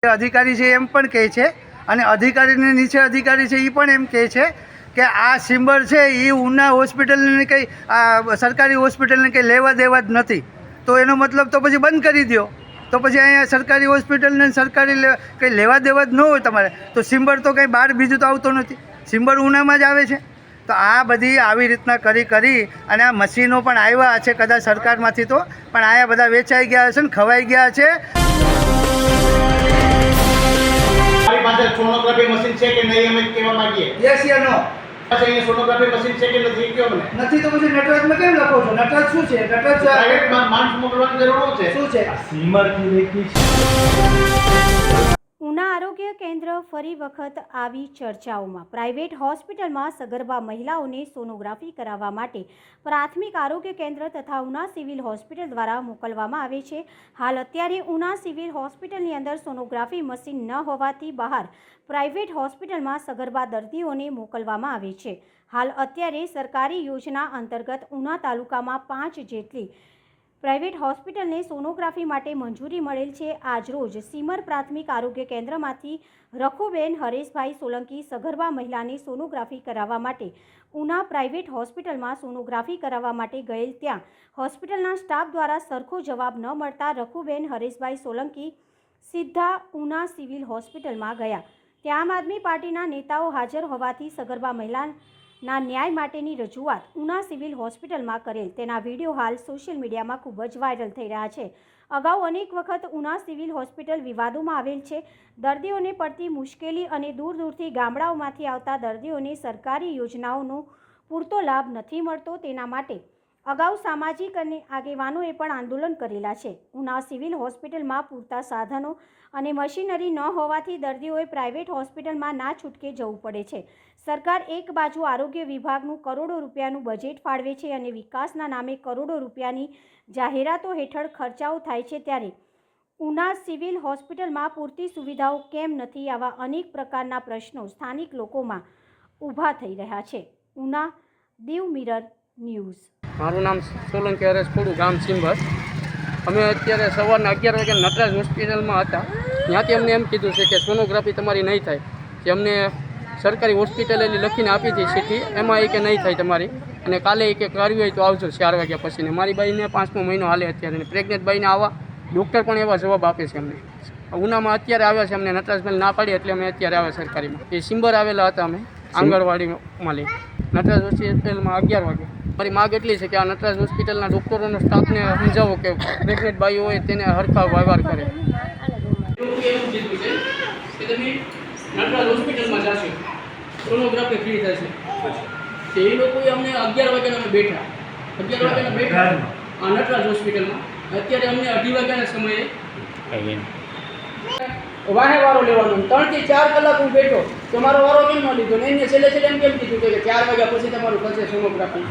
અધિકારી છે એમ પણ કહે છે અને અધિકારીની નીચે અધિકારી છે એ પણ એમ કહે છે કે આ સિમ્બર છે એ ઉના હોસ્પિટલને કંઈ સરકારી હોસ્પિટલને કંઈ લેવા દેવા જ નથી. તો એનો મતલબ તો પછી બંધ કરી દો. તો પછી અહીંયા સરકારી હોસ્પિટલને સરકારી કંઈ લેવા દેવા જ ન હોય તમારે તો સિમ્બર તો કંઈ બહાર બીજું તો આવતો નથી, સિમ્બર ઉનામાં જ આવે છે. તો આ બધી આવી રીતના કરી અને આ મશીનો પણ આવ્યા છે કદાચ સરકારમાંથી, તો પણ અહીંયા બધા વેચાઈ ગયા છે ને ખવાઈ ગયા છે. સોનોગ્રાફી મશીન છે કે નહીં અમે કહેવા માંગીએ? યસ યા નો? અહીંયા સોનોગ્રાફી મશીન છે કે નથી કયો મને? નથી તો પછી નટરાજમાં કેમ લખો છો? નટરાજ શું છે? નટરાજ પ્રાઇવેટમાં માણસ મોકલવાની જરૂર છે. શું છે? સીમરથી રેકી ઉના આરોગ્ય કેન્દ્ર ફરી વખત આવી ચર્ચાઓમાં. પ્રાઇવેટ હોસ્પિટલમાં સગર્ભા મહિલાઓને સોનોગ્રાફી કરાવવા માટે પ્રાથમિક આરોગ્ય કેન્દ્ર તથા ઉના સિવિલ હોસ્પિટલ દ્વારા મોકલવામાં આવે છે. હાલ અત્યારે ઉના સિવિલ હોસ્પિટલની અંદર સોનોગ્રાફી મશીન ન હોવાથી બહાર પ્રાઇવેટ હોસ્પિટલમાં સગર્ભા દર્દીઓને મોકલવામાં આવે છે. હાલ અત્યારે સરકારી યોજના અંતર્ગત ઉના તાલુકામાં 5 જેટલી પ્રાઇવેટ હોસ્પિટલને સોનોગ્રાફી માટે મંજૂરી મળેલ છે. આજરોજ સીમર પ્રાથમિક આરોગ્ય કેન્દ્રમાંથી રખુબેન હરેશભાઈ સોલંકી સગર્ભા મહિલાને સોનોગ્રાફી કરાવવા માટે ઉના પ્રાઇવેટ હોસ્પિટલમાં સોનોગ્રાફી કરાવવા માટે ગયેલ. ત્યાં હોસ્પિટલના સ્ટાફ દ્વારા સરખો જવાબ ન મળતા રખુબેન હરેશભાઈ સોલંકી સીધા ઉના સિવિલ હોસ્પિટલમાં ગયા. ત્યાં આમ આદમી પાર્ટીના નેતાઓ હાજર હોવાથી સગર્ભા મહિલાના ન્યાય માટેની રજૂઆત ઉના સિવિલ હોસ્પિટલમાં કરેલ. તેના વિડીયો હાલ સોશિયલ મીડિયામાં ખૂબ જ વાયરલ થઈ રહ્યા છે. અગાઉ અનેક વખત ઉના સિવિલ હોસ્પિટલ વિવાદોમાં આવેલ છે. દર્દીઓને પડતી મુશ્કેલી અને દૂર દૂરથી ગામડાઓમાંથી આવતા દર્દીઓને સરકારી યોજનાઓનો પૂરતો લાભ નથી મળતો. તેના માટે અગાઉ સામાજિક અને આગેવાનોએ પણ આંદોલન કરેલા છે. ઉના સિવિલ હોસ્પિટલમાં પૂરતા સાધનો અને મશીનરી ન હોવાથી દર્દીઓએ પ્રાઇવેટ હોસ્પિટલમાં ના છૂટકે જવું પડે છે. સરકાર એક બાજુ આરોગ્ય વિભાગનું કરોડો રૂપિયાનું બજેટ ફાળવે છે અને વિકાસના નામે કરોડો રૂપિયાની જાહેરાતો હેઠળ ખર્ચાઓ થાય છે, ત્યારે ઉના સિવિલ હોસ્પિટલમાં પૂરતી સુવિધાઓ કેમ નથી? આવા અનેક પ્રકારના પ્રશ્નો સ્થાનિક લોકોમાં ઊભા થઈ રહ્યા છે. Una Diu mirror news. મારું નામ સોલંકી હરેશ ખોડું, ગામ સિંભર. અમે અત્યારે સવારના 11 વાગે નટરાજ હોસ્પિટલમાં હતા. ત્યાંથી અમને એમ કીધું છે કે સોનોગ્રાફી તમારી નહીં થાય. જે અમને સરકારી હોસ્પિટલે લખીને આપી હતી ચીઠ્ઠી, એમાં એ કે નહીં થાય તમારી, અને કાલે એ કે કરવી હોય તો આવજો 4 વાગ્યા પછી. ને મારી બાઈને 5મો મહિનો હાલે અત્યારે, પ્રેગ્નેન્ટ બાઈને આવા ડૉક્ટર પણ એવા જવાબ આપે છે અમને. ઉનામાં અત્યારે આવ્યા છે, અમને નટરાજમાં ના પાડી એટલે અમે અત્યારે આવ્યા સરકારીમાં. એ સિંબર આવેલા હતા અમે આંગણવાડીમાં લઈ નટરાજ હોસ્પિટલમાં 11 વાગે. મારી માગ એટલી છે કે આ નટરાજ હોસ્પિટલના ડૉક્ટરોનો સ્ટાફને સમજાવો કે પ્રેગ્નેન્ટ બાઈઓ હોય તેને હરખા વ્યવહાર કરે. નટરાજ હોસ્પિટલમાં જશે, સોનોગ્રાફી ફ્રી થશે. એ લોકોએ અમને 11 વાગ્યાના અમે બેઠા, 11 વાગ્યાના બેઠા આ નટરાજ હોસ્પિટલમાં. અત્યારે અમને 2:30 વાગ્યાના સમયે વાહે વારો લેવાનો. 3 થી 4 કલાક હું બેઠો તો મારો વારો કેમ ન લીધો? ને એને છેલ્લે એમ કેમ કીધું કે 4 વાગ્યા પછી તમારું થશે સોનોગ્રાફી.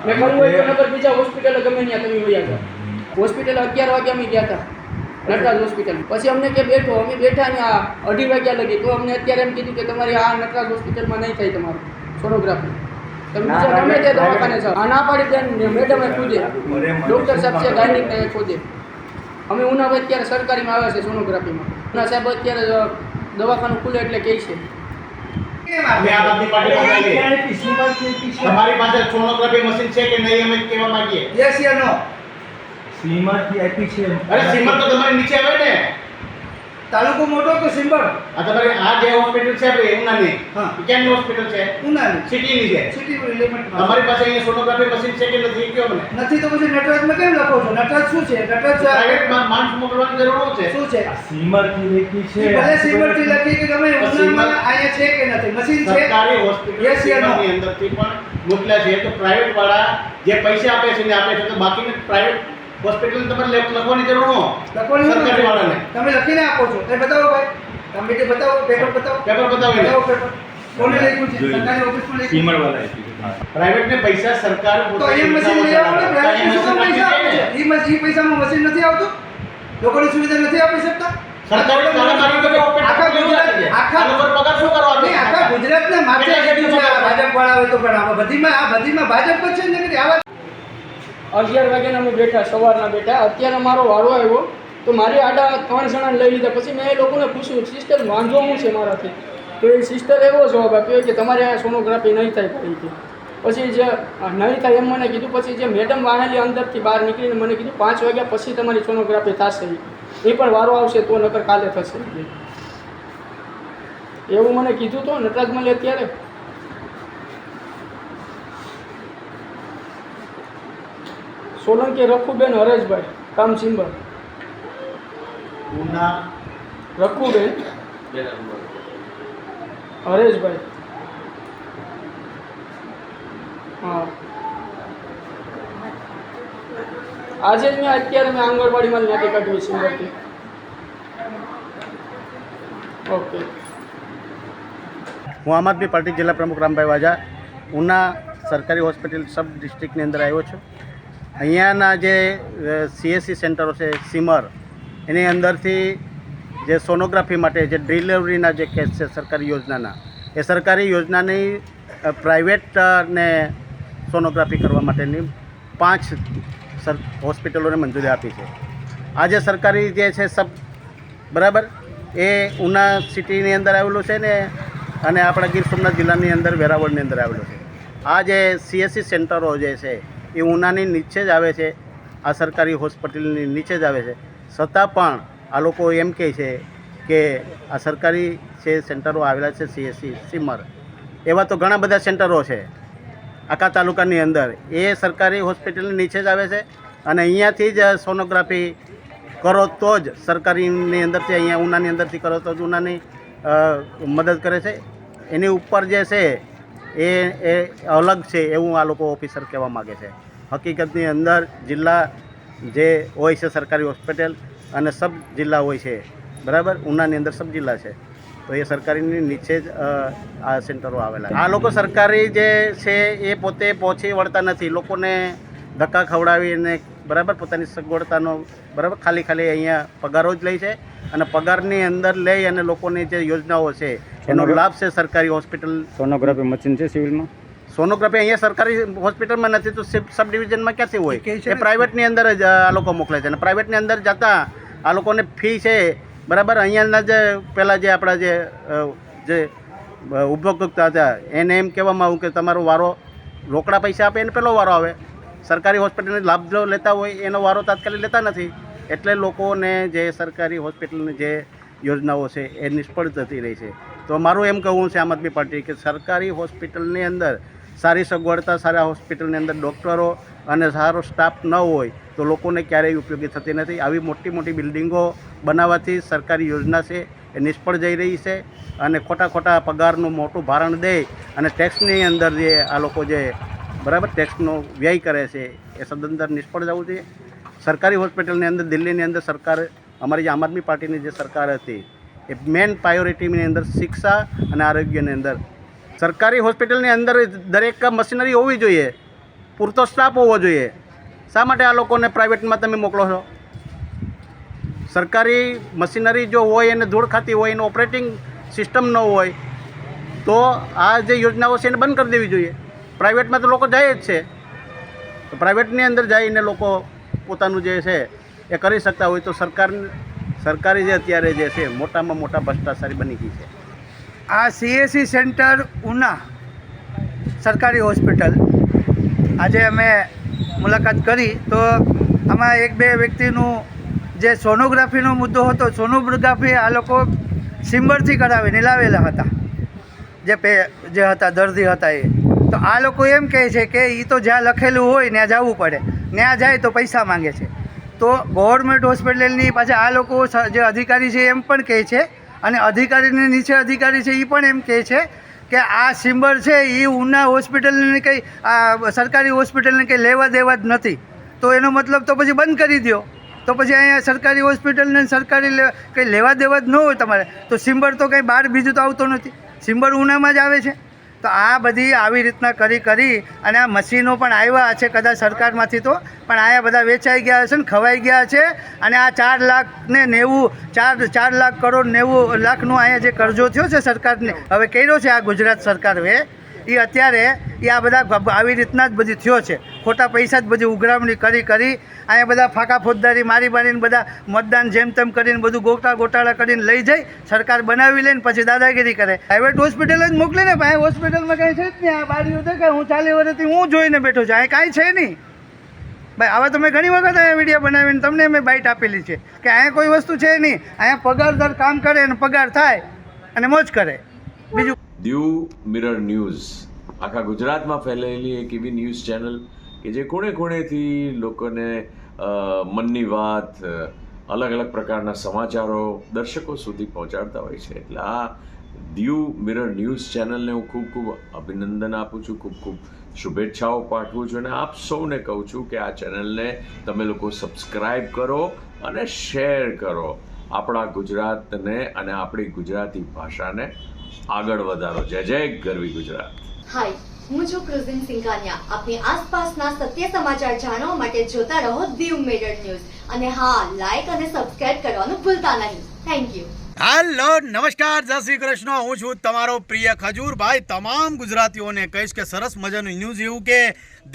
મેં કરવું હોય તો નગર બીજા હોસ્પિટલે ગમે ત્યાં તમે વયા જાઓ. હોસ્પિટલ 11 વાગ્યા અમે ગયા હતા નટરાજ હોસ્પિટલ. પછી અમને કે બેઠો, અમે બેઠા ને આ 2:30 વાગ્યા લગી, તો અમને અત્યારે એમ કીધું કે તમારી આ નટરાજ હોસ્પિટલમાં નહીં થાય તમારું સોનોગ્રાફી, તમે બીજા ગમે તે દવાખાને જાઓ. આ ના પાડી દે મેડમે ખુદે, ડૉક્ટર સાહેબ છે ગાયનિકને એ ખુદે. અમે ઉના અત્યારે સરકારીમાં આવ્યા છે સોનોગ્રાફીમાં. ઉના સાહેબ અત્યારે દવાખાનું ખુલે એટલે કહે છે તમારી પાસે સોનોગ્રાફી મશીન છે કે નહીં અમે કહેવા માંગીએ? યસ યા નો? સીમરથી આપી છે. અરે સિમ્બર તો તમારી નીચે આવે ને. તાલુકો મોટો કે સિમ્બર? આ તમારી આ જે હોસ્પિટલ છે આપણે ઉનાની, હા, ક્યાંની હોસ્પિટલ છે? ઉનાની સિટીની છે. સિટી લિમિટમાં. તમારી પાસે અહીંયા સોનોગ્રાફી મશીન છે કે નથી કયો મને? નથી તો પછી નટરાજમાં કેમ લખો છો? નટરાજ શું છે? નટરાજ પ્રાઇવેટમાં માણસ મોકલવાની જરૂર છે. શું છે? સીમરથી રેકી છે. ભલે સિમ્બરથી લખી કે તમે ઉનામાં અહીંયા છે કે નથી, મશીન છે. સરકારી હોસ્પિટલની અંદરથી પણ મોકલ્યા છે. તો પ્રાઇવેટ વાળા જે પૈસા આપે છે ને આપે છે, તો બાકીને પ્રાઇવેટ હોસ્પિટલ તમારે લખવાની જરૂર ન. સરકારી વાળાને તમે લખીને આપો છો. એ બતાવો ભાઈ, તમે તે બતાવો, પેપર બતાવો. પેપર બતાવો. પેપર કોને લખ્યું છે? સરકારી ઓફિસમાં લખ્યું. સીમર વાળા પ્રાઇવેટ ને પૈસા સરકાર તો એ મશીન લઈ આવો ને. પ્રાઇવેટ શું પૈસા આપે છે? એ પૈસામાં મશીન નથી આવતું? લોકોની સુવિધા નથી આપી શકતા? સરકારી આખા પગાર શું કરવા આપે? આખા ગુજરાતના માથે કેટલું છે? ભાજપ વાળા હોય તો પણ આ બધીમાં ભાજપ જ છે ને. આવા 11 વાગ્યાના અમે બેઠા, સવારના બેઠા. અત્યારે મારો વારો આવ્યો તો મારી આડા 3 જણાને લઈ લીધા. પછી મેં એ લોકોને પૂછ્યું, સિસ્ટર વાંધો શું છે મારાથી? તો એ સિસ્ટર એવો જવાબ આપ્યો કે તમારે આ સોનોગ્રાફી નહીં થાય તરીકે. પછી જે નહીં થાય એમ મને કીધું. પછી જે મેડમ વાહેલી અંદરથી બહાર નીકળીને મને કીધું 5 વાગ્યા પછી તમારી સોનોગ્રાફી થશે, એ પણ વારો આવશે તો નકર કાલે થશે, એવું મને કીધું. તો નટરાજ મળે અત્યારે સોલંકી રખુબેન હરેશભાઈ, કામ ચિંબર. ઉના રખુબેન હરેશભાઈ. હા, આજે જ અત્યારે મેં આંગણવાડીમાં ત્યાંથી કાઢવી ચિંબરથી. ઓકે. હું આમ આદમી પાર્ટી જિલ્લા પ્રમુખ રામભાઈ વાજા ઉના સરકારી હોસ્પિટલ સબ ડિસ્ટ્રિક્ટની અંદર આવ્યો છું. અહીંયાના જે CSC સેન્ટરો છે સીમર, એની અંદરથી જે સોનોગ્રાફી માટે જે ડિલિવરીના જે કેસ છે સરકારી યોજનાના, એ સરકારી યોજનાની પ્રાઇવેટને સોનોગ્રાફી કરવા માટેની 5 હોસ્પિટલોને મંજૂરી આપી છે. આ જે સરકારી જે છે સબ બરાબર એ ઉના સિટીની અંદર આવેલું છે ને, અને આપણા ગીર સોમનાથ જિલ્લાની અંદર વેરાવળની અંદર આવેલું છે. આ જે CSC સેન્ટરો જે છે એ ઉનાની નીચે જ આવે છે, આ સરકારી હોસ્પિટલની નીચે જ આવે છે. છતાં પણ આ લોકો એમ કહે છે કે આ સરકારી જે સેન્ટરો આવેલા છે CSC સીમર, એવા તો ઘણા બધા સેન્ટરો છે આખા તાલુકાની અંદર, એ સરકારી હોસ્પિટલની નીચે જ આવે છે. અને અહીંયાથી જ સોનોગ્રાફી કરો તો જ સરકારીની અંદરથી, અહીંયા ઉનાની અંદરથી કરો તો જ ઉનાની મદદ કરે છે. એની ઉપર જે છે એ અલગ છે એવું આ લોકો ઓફિસર કહેવા માગે છે. હકીકતની અંદર જિલ્લા જે હોય છે સરકારી હોસ્પિટલ અને સબ જિલ્લા હોય છે, બરાબર. ઉનાની અંદર સબ જિલ્લા છે, તો એ સરકારીની નીચે જ આ સેન્ટરો આવેલા. આ લોકો સરકારી જે છે એ પોતે પહોંચી વળતા નથી, લોકોને ધક્કા ખવડાવીને બરાબર પોતાની સગવડતાનો બરાબર ખાલી અહીંયા પગારો જ લે છે. અને પગારની અંદર લઈ અને લોકોની જે યોજનાઓ છે એનો લાભ છે સરકારી હોસ્પિટલ. સોનોગ્રાફી મશીન છે સિવિલમાં? સોનોગ્રાફી અહીંયા સરકારી હોસ્પિટલમાં નથી તો સબ ડિવિઝનમાં ક્યાંથી હોય? એ પ્રાઇવેટની અંદર જ આ લોકો મોકલે છે. અને પ્રાઇવેટની અંદર જતાં આ લોકોને ફી છે બરાબર. અહીંયાના જે પહેલાં જે આપણા જે ઉપભોક્તા હતા એને એમ કહેવામાં આવ્યું કે તમારો વારો રોકડા પૈસા આપે એને પહેલો વારો આવે. સરકારી હોસ્પિટલનો લાભ જો લેતા હોય એનો વારો તાત્કાલિક લેતા નથી. એટલે લોકોને જે સરકારી હોસ્પિટલની જે યોજનાઓ છે એ નિષ્ફળ જતી રહી છે. તો મારું એમ કહેવું છે આમ આદમી પાર્ટી કે સરકારી હોસ્પિટલની અંદર સારી સગવડતા, સારા હોસ્પિટલની અંદર ડૉક્ટરો અને સારો સ્ટાફ ન હોય તો લોકોને ક્યારેય ઉપયોગી થતી નથી. આવી મોટી મોટી બિલ્ડિંગો બનાવવાથી સરકારી યોજના છે એ નિષ્ફળ જઈ રહી છે. અને ખોટા પગારનું મોટું ભારણ દે અને ટેક્સની અંદર જે આ લોકો જે બરાબર ટેક્સનો વ્યય કરે છે એ સદંતર નિષ્ફળ જવું જોઈએ. સરકારી હોસ્પિટલની અંદર દિલ્હીની અંદર સરકાર, અમારી જે આમ આદમી પાર્ટીની જે સરકાર હતી એ મેન પ્રાયોરિટીની અંદર શિક્ષા અને આરોગ્યની અંદર સરકારી હોસ્પિટલની અંદર દરેક મશીનરી હોવી જોઈએ, પૂરતો સ્ટાફ હોવો જોઈએ. શા માટે આ લોકોને પ્રાઇવેટમાં તમે મોકલો છો? સરકારી મશીનરી જો હોય અને ધૂળ ખાતી હોય, એનું ઓપરેટિંગ સિસ્ટમ ન હોય તો આ જે યોજનાઓ છે એને બંધ કરી દેવી જોઈએ. પ્રાઇવેટમાં તો લોકો જાય જ છે, તો પ્રાઇવેટની અંદર જઈને લોકો પોતાનું જે છે એ કરી શકતા હોય. તો સરકારી જે અત્યારે જે છે મોટામાં મોટા ભ્રષ્ટાચારી બની ગઈ છે. આ CSC સેન્ટર ઉના સરકારી હોસ્પિટલ આજે અમે મુલાકાત કરી તો આમાં 1-2 વ્યક્તિનું જે સોનોગ્રાફીનો મુદ્દો હતો, સોનોગ્રાફી આ લોકો સિમ્બરથી કરાવીને લાવેલા હતા, જે હતા દર્દી હતા એ. તો આ લોકો એમ કહે છે કે એ તો જ્યાં લખેલું હોય ત્યાં જવું પડે, ત્યાં જાય તો પૈસા માંગે છે. તો ગવર્મેન્ટ હોસ્પિટલની પાછા આ લોકો જે અધિકારી છે એમ પણ કહે છે, અને અધિકારીની નીચે અધિકારી છે એ પણ એમ કહે છે કે આ સિમ્બર છે એ ઉના હોસ્પિટલની કંઈ સરકારી હોસ્પિટલને કંઈ લેવા દેવા જ નથી. તો એનો મતલબ તો પછી બંધ કરી દો. તો પછી અહીંયા સરકારી હોસ્પિટલને સરકારી કંઈ લેવા દેવા જ ન હોય તમારે, તો સિમ્બર તો કંઈ બહાર બીજું તો આવતો નથી, સિમ્બર ઉનામાં જ આવે છે. તો આ બધી આવી રીતના કરી અને આ મશીનો પણ આવ્યા છે કદાચ સરકારમાંથી, તો પણ આયા બધા વેચાઈ ગયા છે ને ખવાઈ ગયા છે. અને આ 4 લાખ ને 90 4 લાખ કરોડ 90 લાખનો અહીંયા જે કરજો થયો છે સરકારને હવે કર્યો છે આ ગુજરાત સરકારે, એ અત્યારે એ આ બધા આવી રીતના જ બધી થયો છે. ખોટા પૈસા જ બધી ઉઘરામણી કરી અહીંયા બધા ફાંકા ફોજદારી મારીને બધા મતદાન જેમ તેમ કરીને બધું ગોટાળા કરીને લઈ જાય, સરકાર બનાવી લે ને પછી દાદાગીરી કરે. પ્રાઇવેટ હોસ્પિટલ જ મોકલે ને ભાઈ, હોસ્પિટલમાં કાંઈ છે જ નહીં. આ બારીઓ દેખાય, હું 40 વર્ષથી હું જોઈને બેઠો છું, અહીં કાંઈ છે નહીં ભાઈ. આવા તો મેં ઘણી વખત અહીંયા વિડીયો બનાવીને તમને મેં બાઇટ આપેલી છે કે અહીંયા કોઈ વસ્તુ છે નહીં. અહીંયા પગારદાર કામ કરે અને પગાર થાય અને મોજ કરે. બીજું દીવ મિરર ન્યૂઝ આખા ગુજરાતમાં ફેલાયેલી એક એવી ન્યૂઝ ચેનલ કે જે ખૂણે ખૂણેથી લોકોને મનની વાત, અલગ અલગ પ્રકારના સમાચારો દર્શકો સુધી પહોંચાડતા હોય છે. એટલે આ દીવ મિરર ન્યૂઝ ચેનલને હું ખૂબ ખૂબ અભિનંદન આપું છું, ખૂબ ખૂબ શુભેચ્છાઓ પાઠવું છું અને આપ સૌને કહું છું કે આ ચેનલને તમે લોકો સબસ્ક્રાઈબ કરો અને શેર કરો. આપણા ગુજરાતને અને આપણી ગુજરાતી ભાષાને આગળ વધારો. જય જય ગરવી ગુજરાત. હાય, હું છું ક્રુઝિન સિંઘાનિયા. આપની આસપાસના સત્ય સમાચાર જાણવા માટે જોતા રહો દીવ મિરર ન્યૂઝ અને હા, લાઈક અને સબસ્ક્રાઇબ કરવાનું ભૂલતા નહીં. Thank you. હેલો, નમસ્કાર, જય શ્રી કૃષ્ણ. હું છું તમારો પ્રિય ખજૂરભાઈ. તમામ ગુજરાતીઓને કહીશ કે સરસ મજાનું ન્યૂઝ એવું કે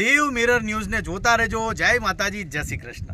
દીવ મિરર ન્યૂઝને જોતા રહેજો. જય માતાજી, જય શ્રી કૃષ્ણ.